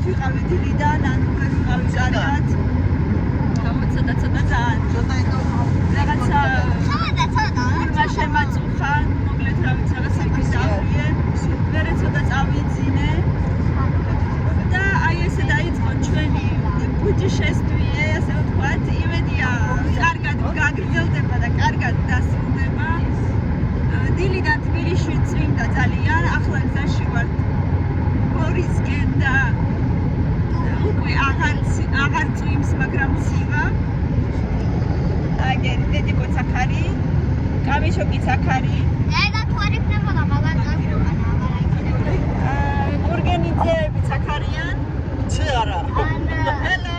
ვიყავი დილიდან, ან ვიყავი ზარიად. გამოცოდა ცოტა ძალიან. რაღაცა ურმა შემაწუხა, მოკლედ რა ვიცი, რაღაცა ის დავიე. მერე ცოტა წავიძინე. და აი ესე დაიწყო ჩვენი ბუჯი შესტვიე, ასე ვთქვათ, იმედია კარგად გაგრძელდება და კარგად დასრულდება. დილიდან თბილისში წვიმდა ძალიან, ახლა გზაში ვარ გორისკენ და უკვე აღარ წვიმს, მაგრამ ცივა. აგერ დედი კოცაქარი, კამიშოკი ცაქარი. და თუ არ იქნებოდა მაგარ გასულან, აღარ იქნებოდა. გურგენიძეები ცაქარიან. ზე არა. ჰელო.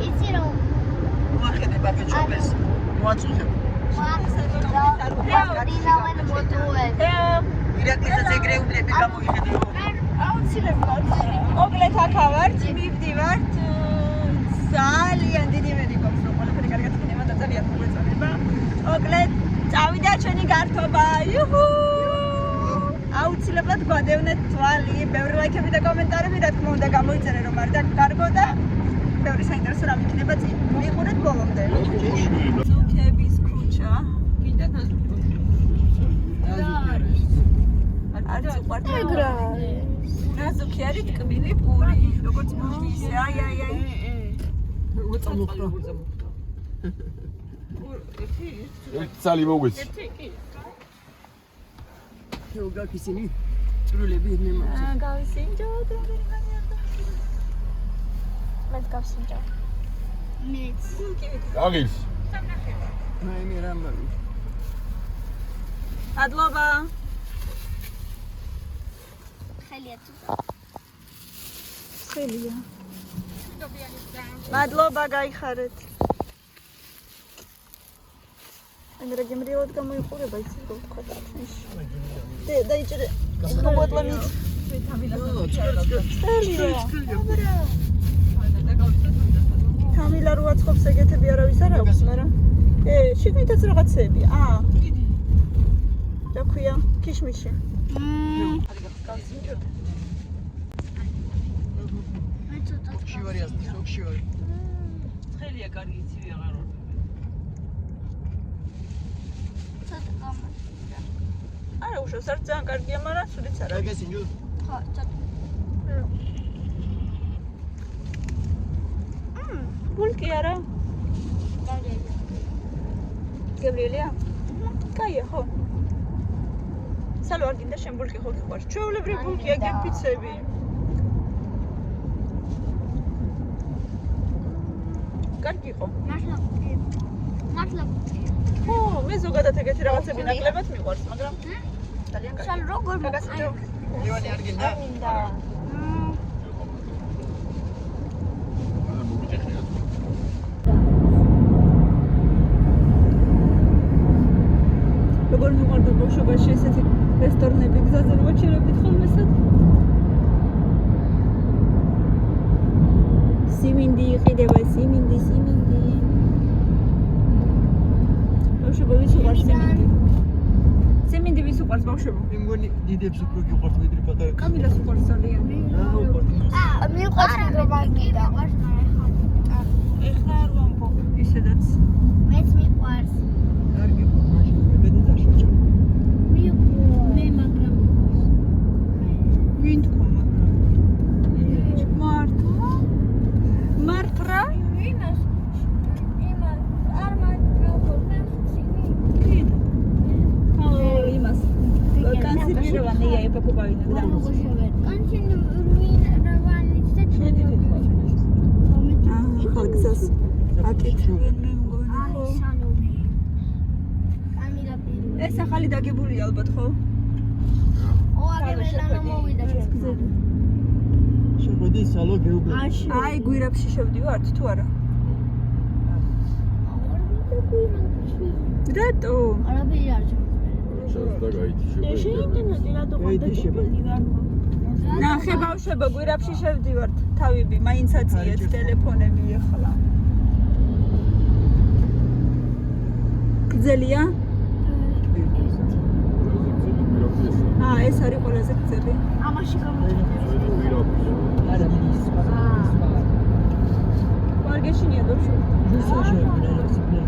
იცი რომ მოახედე ბაბეჭობას. მოაწუხებ. დინავენ მოდუეთ. ირაკლისაც ეგრე უდრები გამოიხედე. აუცილებლად. მოკლედ აქა ვართ, მივდივართ. ძალიან დიდი იმედი გვაქვს, რომ ყველაფერი კარგად იქნება და ძალიან მოგვეწონება. მოკლედ წავიდა ჩვენი გართობა. იუჰუ! აუცილებლად გვადევნეთ თვალი, ბევრი ლაიქები და კომენტარები, რა თქმა უნდა, გამოიწერე რომ არ დაგკარგო და ბევრი საინტერესო რამ იქნება წინ. მიყურეთ ბოლომდე. ზუქების ქუჩა. კიდე არ წუყვართ ეგრა. რა ზუქი არის ტკბილი პური, როგორც მოვისე. აი. უწამოხდა. ერთი წალი მოგვეცი. როგორ ისინი წრულები ნემატი. გავისინჯო და მეც გავსინჯა. მეც. გაგის. მაი მე რამბავი. ადლობა. ხელია თუ. ხელია. მადლობა, გაიხარეთ. ამერა გემრიელად გამოიყურება იცი რომ თქვა თამაში. დაიჭერე. მოგვატლამით. თამილა რო აცხობს ეგეთები არავის არ აქვს, მაგრამ შიგნითაც რაღაცეები. რა ქვია? ქიშმიში. ოქშივარი ასწრებს, ოქშივარი. ხელია კარგი იცივი აღარ ვარ. არა უშავს არ ძალიან კარგია, მაგრამ სულიც არა. გაგესინჯო? ხო, ცოტა. ბულკი არა? გებრიელია? კაია, ხო. სალო არ გინდა შენ ბულკი ხო გიყვარს? ჩვეულებრივი ბულკია გეფიცები. კარგი იყო. მართლა. ხო, მე ზოგადად ეგეთი რაღაცები ნაკლებად მიყვარს, მაგრამ ძალიან კარგი. შალ როგორ გაგასინჯო? ლევანი არ გინდა? მინდა. როგორ მიყვარდა ბავშვობაში ესეთი რესტორნები გზაზე რო ვაჩერებდით ხოლმესად? სიმინდი იყიდება, სიმინდი. ბავშვობა ვის უყვარს სიმინდი? სიმინდი ვის უყვარს ბავშვობა? მე მგონი დიდებს უფრო გიყვართ ვიდრე პატარა. კამილას უყვარს ძალიან. მიყვარს რომ მაგიდა. ეხლა არ ვამბო, ისედაც. მეც მიყვარს. კარგი ხო, მაშინ მე დაშოჭა. მე მაგრამ ვინ თქვა მაგრამ? მართლა? იმას არ მაგალითად მე იმას. კანსირირованные я покупаю иногда. ხალხს აკეთებენ მე მგონი. ეს ახალი დაგებულია ალბათ ხო? შეგვედი სალო გეუბნები. აი გვირაბში შევდივართ თუ არა? რატო? არაფერი არ ნახე ბავშვებო გვირაბში შევდივართ თავები მაინც აციეთ ტელეფონები ეხლა გძელია? ეს არის ყველაზე გძელი ამაში გამოჩნდება არა მიდის სხვა. ვარგეშინია დოშო. რუსაში გენერაცია.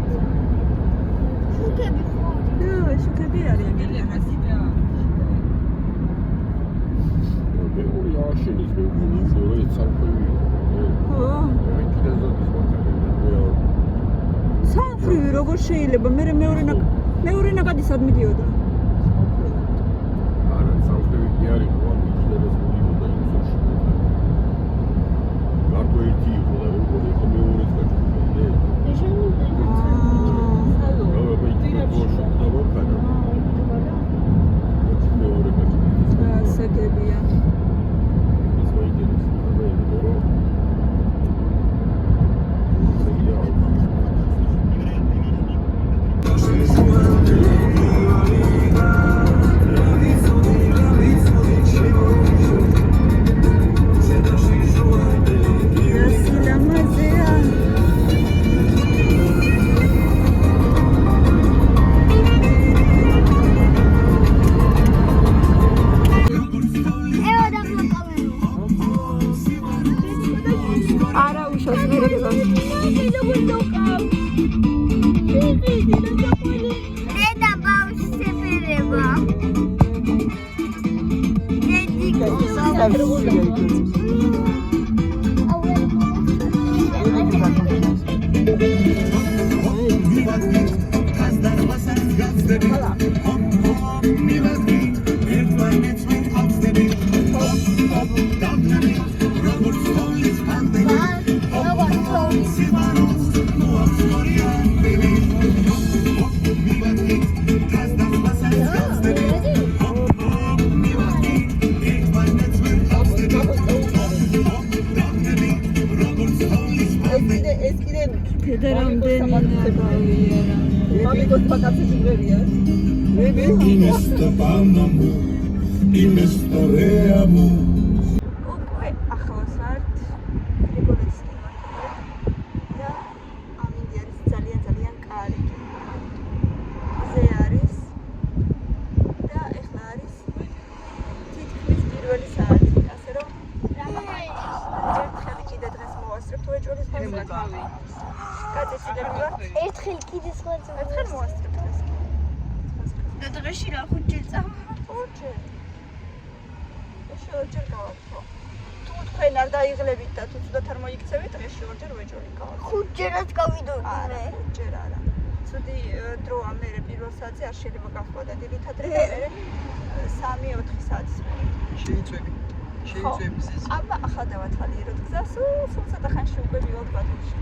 შუქები ხო? და შუქები არიან გენერაცია. ბევრი აშენის ბევრი სამხედრო. ხო. სამფრივი როგორ შეიძლება? მეორე ნაკადი სად მიდიოდა? არა, სამხედრო კი არის, ყო მიდიოდა მიდიოდა იმსოში. გარტო ერთი იყო და როგორ იყო მეორეც გაჩვენე. ასაგებია. არა უშავს მერება. დედა ბავშვს შეფერება. უკვე ახლოს ვართ ტრიპოლეთის კინოთეატრში და ამინდი არის ძალიან კარგი. ზე არის და ეხლა არის თითქმის პირველი საათი, ასე რომ ერთხელ კიდე დღეს მოვასწრებთ უეჭველი ხმასვლა. გაწესილები ვართ. ერთხელ კიდე სხვა ერთხელ მოვასწრებთ დღეს. და დღეში რა 5 ჯერ წავა? 5 ჯერ. ორჯერ გავაკეთო. თუ თქვენ არ დაიღლებით და თუ ცუდად არ მოიქცევით, დღეში ორჯერ ვეჭველი გავაკეთე. 5 ჯერად გავიდოდი მე. 5 ჯერ არა. ცუდი დროა მე პირველ საათზე არ შეიძლება გავხვა და ძირითადად მე 3-4 საათის მე. შეიწვევი. აბა ახლა დავათვალიეროთ გზას, სულ ცოტა ხანში უკვე მივალთ ბათუმში.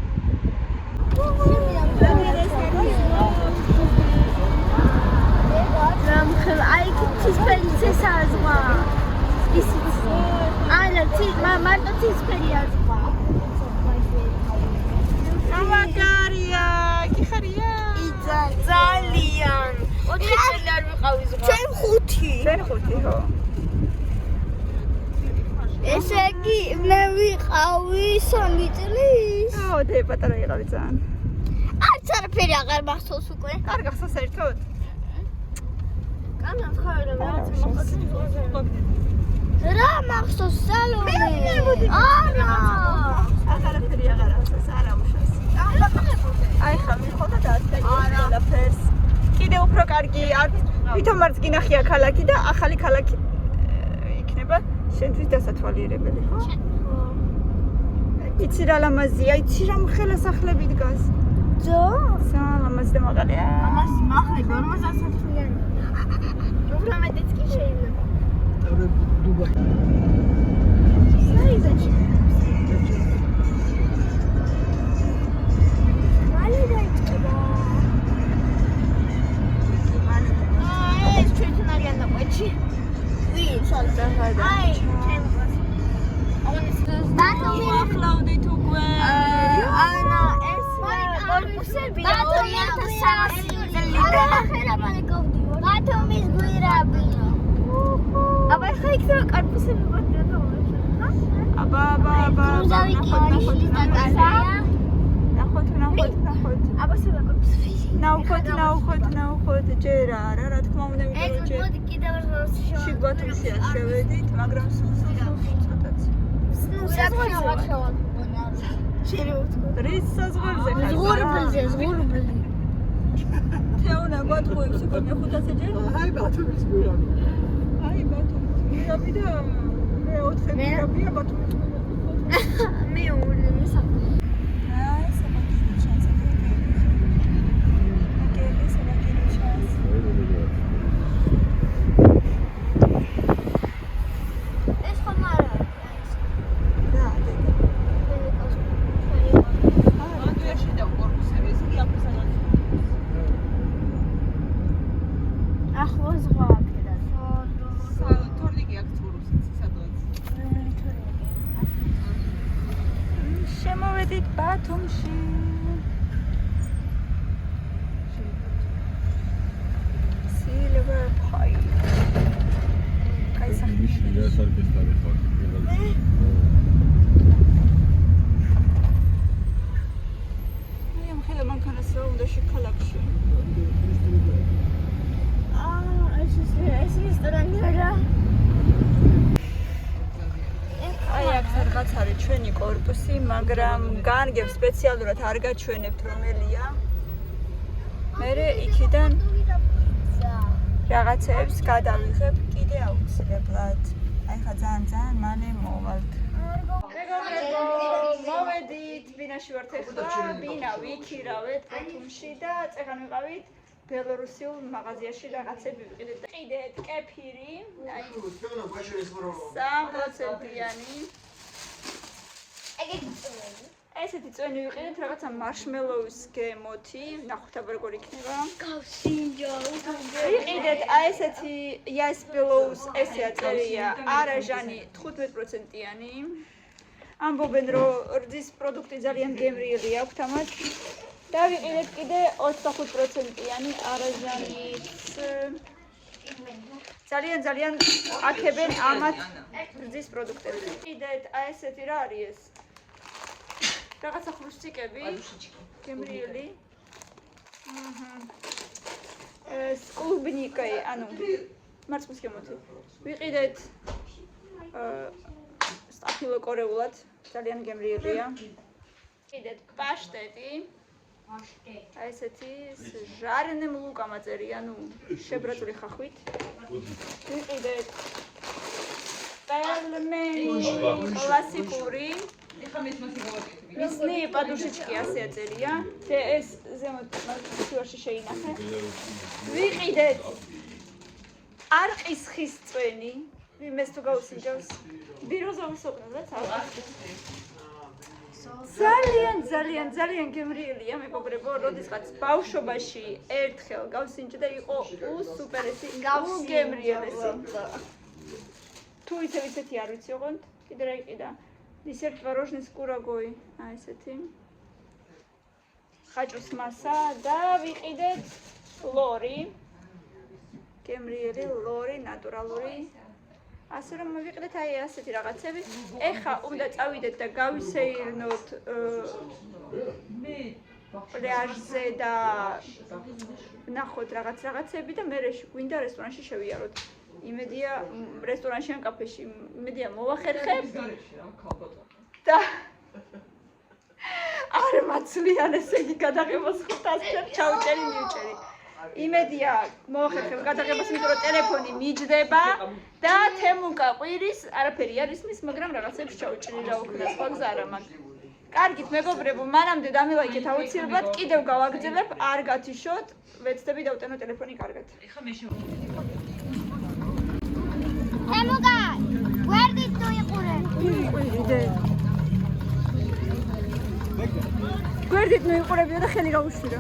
რამხელ აი ცისფერი წესაზღვა. ისიც არა მარტო ცისფერია ზღვა. გამაგარია, კი ხარია? ძალიან. 4 წელი არ ვიყავი ზღვა. ჩვენ 5. ჩვენ 5 ხო? ესე იგი მე ვიყავი 3 წლის. აუ, დე პატარა იყავი ძალიან. არც არაფერი აღარ მახსოვს უკვე. არ გახსოვს ერთოდ? განაცხადა რა რა მახსოვს სალონი. არა. აღარაფერი აღარ ახსოვს, არა უშავს. აი ხა მიხო და დაასწრე ყველაფერს. კიდე უფრო კარგი არ ვითომ არც გინახია ქალაქი და ახალი ქალაქი იქნება შენთვის დასათვალიერებელი, ხო? იცი რა ლამაზია, იცი რა მხელა სახლები დგას. ძო? ლამაზი და მაღალია. ამას მახლები 50-იანი. უფრო მეტიც კი შეიძლება. დუბაი. საიდაში. მალე დაიწყება. ეს ჩვენ არიან დაყვეჩი. ვინ? საერთოდ. აი, ჩვენ ბატონი ახლავდით უკვე. ანა ეს კორპუსები 2003 წელიდან ახერაბანი გავდივარ. ბათუმის გვირაბი. აბა ხა იქ რა კორპუსები ვარ. აბა. გრუზავი კირის დაკარია. ნახოთ. აბა სულა კორპუსები. ნახოთ, ჯერ არა, რა თქმა უნდა, ეს მოდი კიდევ რა შიგ ბათუმშია შევედით, მაგრამ სულ ცოტაც. ანუ საფრთხეა. შეიძლება რის საზღვარზე ხარ? ზღურბლზე. თეონა გვატყუებს უკვე მე-500 ჯერ? აი ბათუმის გვირაბი. აი ბათუმის გვირაბი და მე-4 გვირაბია ბათუმის გვირაბი. მე უნესაფრთხე. აი საბაგირო ჩანს. აკელი საბაგირო ჩანს. ეს ხომ არა. რა, დედა. ანდრიაში და კორპუსები ის იაფსანაც. ახლა ზღვა აქედა. თორნიკი აქ ცხოვრობს სადღაც. შემოვედით ბათუმში. Silver Pie. კაი მიშლი გასარკეს თარიღი. აი ამ ხელა მანქანას რა უნდა შეკალაკში. ეს რესტორანი არა. აი აქ სადღაც არის ჩვენი კორპუსი, მაგრამ განგებს სპეციალურად არ გაჩვენებთ რომელია. მე იქიდან რაღაცებს გადავიღებ კიდე აუცილებლად. აი ხა ძალიან მალე მოვალთ. მეგობრებო, მოვედით, ბინაში ვართ ახლა, ბინა ვიქირავეთ ბათუმში და წეგან ვიყავით ბელორუსიულ მაღაზიაში რაღაცები ვიყიდეთ. ყიდეთ კეფირი, აი 3%-იანი. ესეთი წვენი ვიყიდეთ, რაღაცა მარშმელოუს გემოთი, ნახუთაბურგერი იქნება. გავსინჯა, ვიყიდეთ აი ესეთი იასბელოუს, ესე აწერია, არაჟანი 15%-იანი. ამბობენ რომ რძის პროდუქტი ძალიან გემრიელი აქვთ ამათ. და ვიყიდეთ კიდე 25%-იანი არაჟანიც. ძალიან აკებენ ამათ რძის პროდუქტებს. ვიყიდეთ აი ესეთი რა არის ეს? რაღაცა ხრუსტიკები. გემრიელი. ეს კლუბნიკი, ანუ მარცხნის გემოთი. ვიყიდეთ სტაფილოკორეულად, ძალიან გემრიელია. ვიყიდეთ პაშტეტი. აი ესეთი ჟარენე მლუკამაწერი, ანუ შებრაწული ხახვით. ვიყიდეთ პელმენი კლასიკური. მისნი პადუშიჩკი ასე აწერია. და ეს ზემოთ მაშინაში შეინახე. ვიყიდეთ არყის ხის წვენი. იმეს თუ გავუსინჯავს. ბიროზოვის ოკნებაც არყის. ძალიან გემრიელია, მეგობრებო, როდესაც ბავშვობაში ერთხელ გავსინჯე და იყო უსუპერესი, გემრიელესი. თუ ისეთი არ ვიცი ოღონდ, კიდე რა იყიდა. Десерт творожный с курагой. აი ესეთი. ხაჭუს მასა და ვიყიდეთ ლორი. გემრიელი ლორი, ნატურალური. ასე რომ ვიყიდეთ აი ასეთი რაღაცები. ეხა უნდა წავიდეთ და გავისეირნოთ პლაჟზე და ნახოთ რაღაცები და მერე გვინდა რესტორანში შევიაროთ. იმედია რესტორანში ან კაფეში. იმედია მოვახერხებ. და არ მაცლიან ესე იგი გადაღებას 500 ჯერ ჩაუჭერი მივჭერი. იმედია მოვახერხებ გადაღებას, იმიტომ რომ ტელეფონი მიჯდება და თემუკა ყვირის არაფერი არ ისმის, მაგრამ რაღაცებს ჩაუჭერი რა უქნა, სხვა გზა არა მაქვს. კარგით მეგობრებო, მანამდე დამილაიქეთ აუცილებლად, კიდევ გავაგრძელებ, არ გათიშოთ, ვეცდები დავტანო ტელეფონი კარგად. ეხა მე თემუკა, გვერდით თუ იყურე? გვერდით მოიყურებია და ხელი გაუშვირო.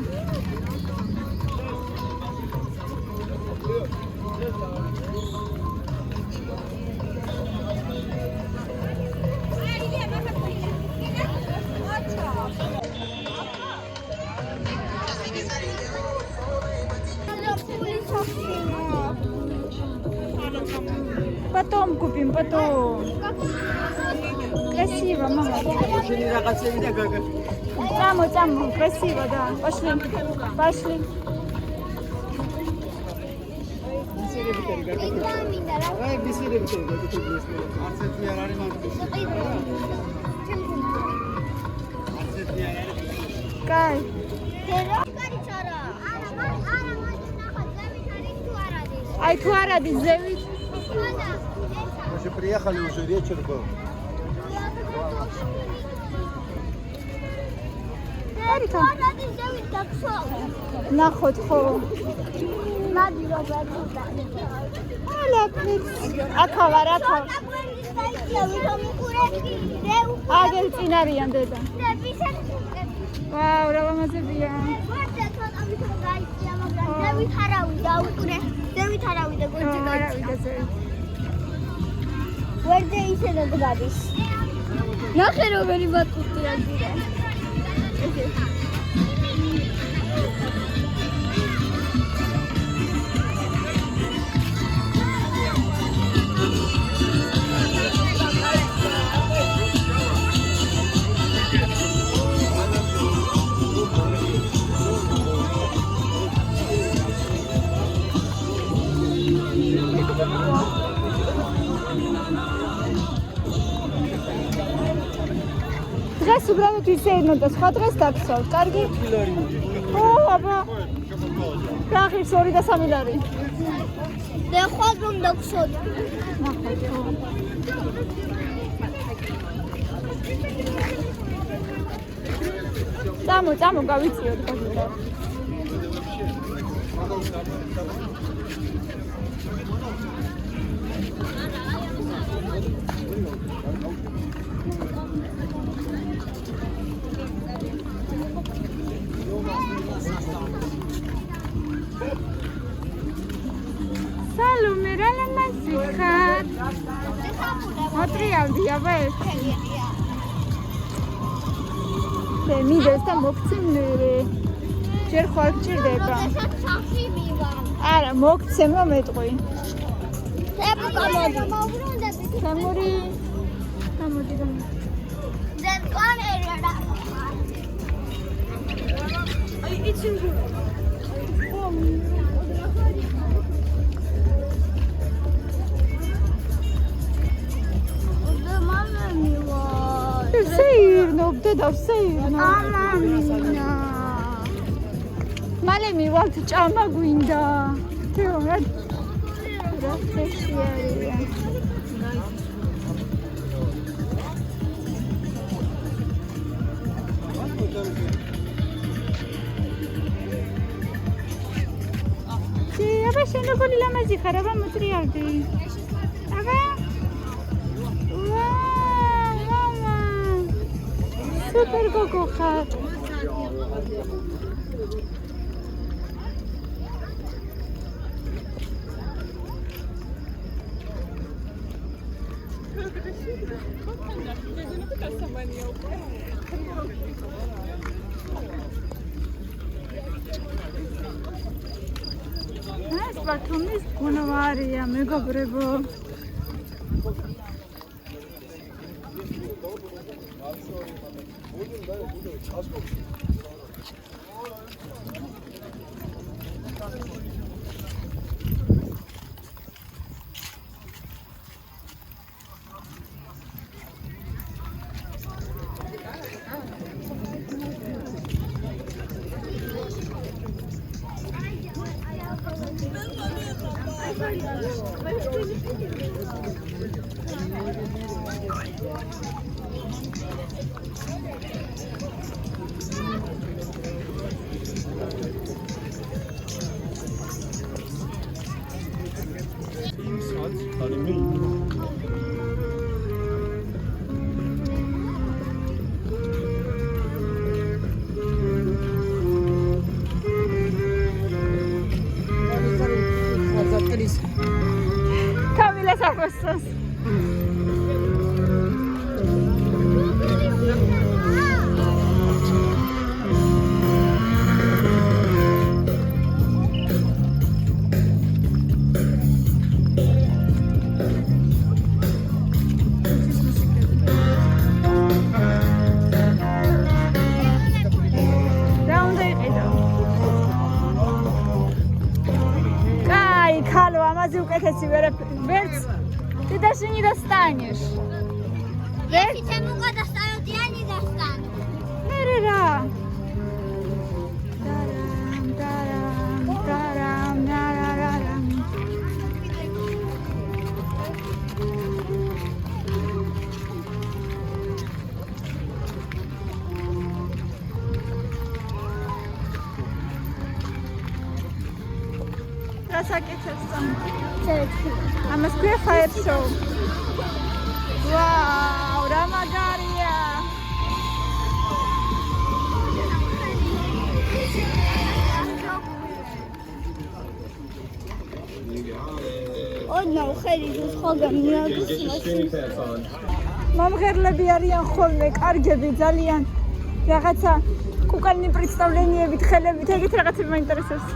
Потом купим, потом. Красиво, мама. Очень рагацеви да гага. Там, красиво, да. Пошли. კაი. Ai tu araди ზევით. Мы же приехали, уже вечер был. ნახოთ ხო. მადი როგორია. აქა ვარ, აქა. აგერ წინ არიან დედა. ვაუ, რა ლამაზებია. ზევით არავიდა უკრე. ზევით არავიდა გვერდზე გაიწია. გვერდზე ისედაც გადის. ნახე რომელი ბატკუსტია ძირა. დღეს უბრალოდ ისეირნო და სხვა დღეს დაგსვავ. კარგი? ო, აბა. რა ღირს 2 და 3 ლარი. და ხვალ რომ დაგსვავ. წამო გავიწიოთ გოგო. Salome, რა ლამაზი ხარ. მოტრიალდი აბა ერთი. მიდეს და მოგცემნე. ჯერ ხარ გჭირდება. სახში მივა. არა, მოგცემ რომ მეტყვი. გამოდი. სამური. გამოდი. Then one area. Ay, için bu. Seirno, deda seirno. Amamina. მალე მივალთ ჭამა გვინდა. რა ფეშია. აბა შენ როგორი ლამაზი ხარ, აბა მოტრიალდი. აბა. Super გოგო ხარ. ეს ბათუმის გუნვარია, მეგობრებო. უკეთესი ვერც ты даже не достанешь. Если ты могла доставить, я не достану. მერე რა? Тарам, тарам. Расაკეთებს ამ. ამას ქვია fire show. ვაუ, რა მაგარია. ოდნავ ხელი ის ხოლმე მიაგზავნა. მომღერლები არიან ხოლმე, კარგები ძალიან. რაღაცა კუკალნი представлениებით, ხელებით, ეგეთ რაღაცები მაინტერესებს.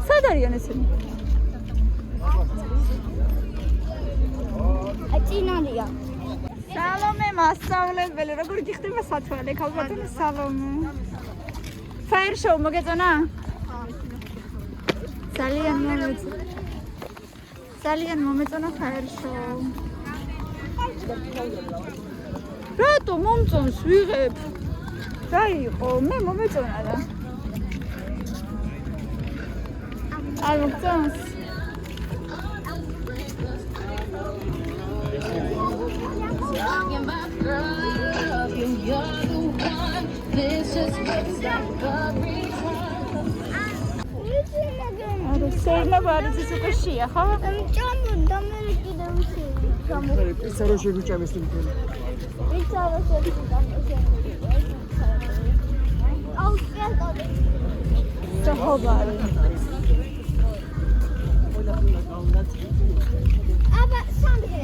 სად არიან ესენი? აწინარია. სალომე მასწავლებელი, როგორ გიხდება სათვალე, ქალბატონი სალომე. Fire show მოგეწონა? ძალიან მომეწონა. ძალიან მომეწონა fire show. რატო მომწონს ვიღებ? რა იყო? მე მომეწონა რა. არ მომწონს? არა, შეიძლება არის ის უკვე შია, ხო? ჭამო და მე კიდევ შევი. პიცარო შეგვიჭამეს თვითონ. პიცარო შევი. აუ, სპეცალი. საუბარი. აბა, სანდრე,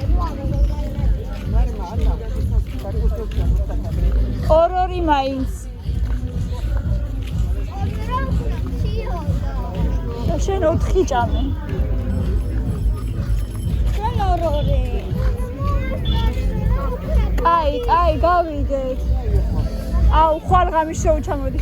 ორ-ორი მაინც. შენ 4 ჭამე. შენ ორ-ორი. აი, გავიდეთ. აუ, ხვალ ღამის შოუ ჩამოდი.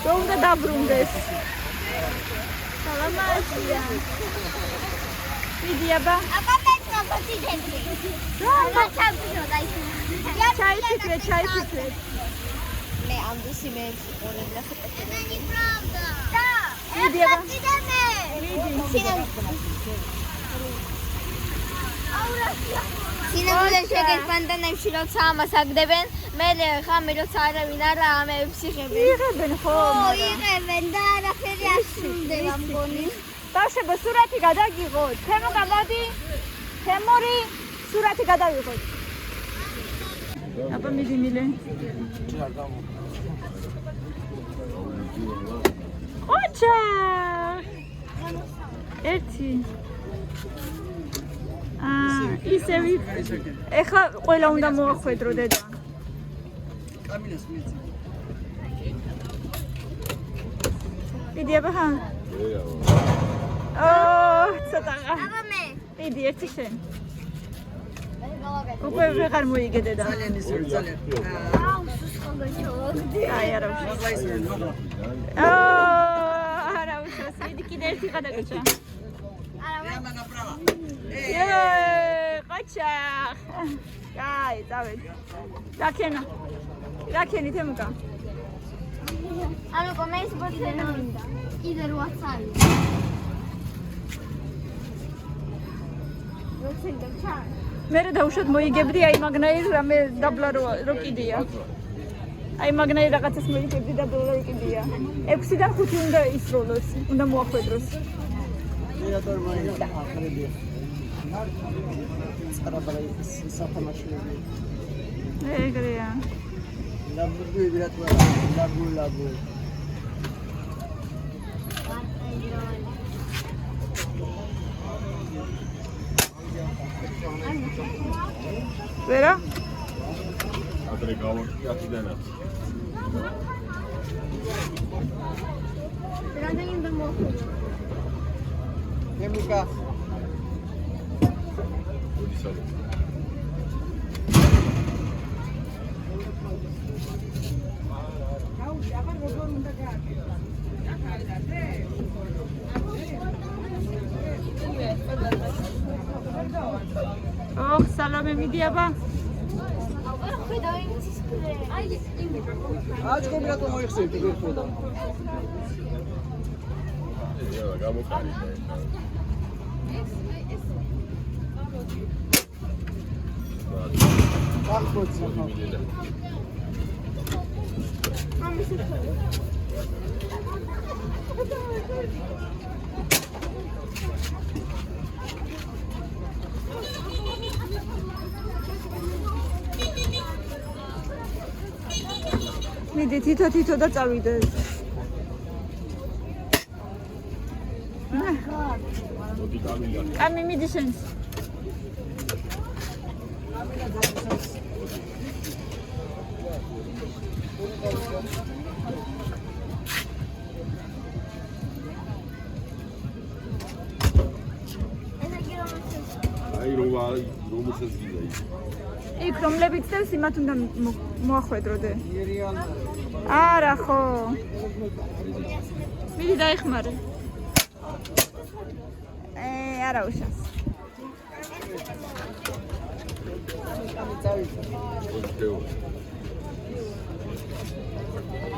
რომ უნდა დაბრუნდეს. სალამატია. ვიდი აბა. აბა მე წავდიდები. რა ჩავდიოდა ის. ჩაიფიქრე. მე ამდის იმეებს ყოლები და ხეთები. правда. და. ვიდი აბა. სინამდვილეში შეგეთ ბანდანებში როცა ამას აგდებენ, მე ხამე როცა არავინ არა ამებს იღებენ. იღებენ ხო? იღებენ და არაფერი ასრულდება მგონი. ბავშვებო, სურათი გადაგიღოთ. თემო გამოდი. თემური სურათი გადავიღოთ. აბა მიდი მილე. ოჩა! ერთი. ისევი. ეხლა ყველა უნდა მოახვედრო დედა. კამილას მიეცი. მიდი აბა ხა. ცოტა. აბა მე. მიდი ერთი შენ. უკვე ვეღარ მოიგე დედა. ძალიან ისე ძალიან. აუ, სულ გავჩოვდი. აი არა უშავს. მაგა ისე ნოლა. არა უშავს. მიდი კიდე ერთი გადაგჭა. არა მე. მე ნაბრავა. ყაჩა. აი, დავედ. რაკენი თემუკა. ანუ კომეს ბოთენა მინდა. კიდე 8 წელი. როცენდა ჩა. მე დავუშვათ მოიგებდი აი მაგნაირ რამე დაბლა რო კიდია. აი მაგნაირ რაღაცას მოიგებდი და დაბლა კიდია. 6-დან 5 უნდა ისროლოს, უნდა მოახვედროს. მეატორ მაინდა ახრებია. სარაბაი საფამაშები. ეგრეა. ლაბუი ვირატვა ლაბუ. ვერა? ადრე გავაკეთე 10-დანაც. რამდენი მოხდა? გემიკა. მოდი სად. ოხ, სალამე მიდიაბა. აჩქები რატომ მოიხსენეთ გერფოდა? ეა, გამოკარიდა. ახბოთი. მიდი თითო და წავიდეთ. მოდი კამილა. კამი მიდი შენს. აი რომელსაც გიდა ის. იქ რომლებიც დევს იმათ უნდა მოახვედროდე. ირიან. არა ხო. მიდი დაიხმარე. არა უშავს. წავიდა. მოდი.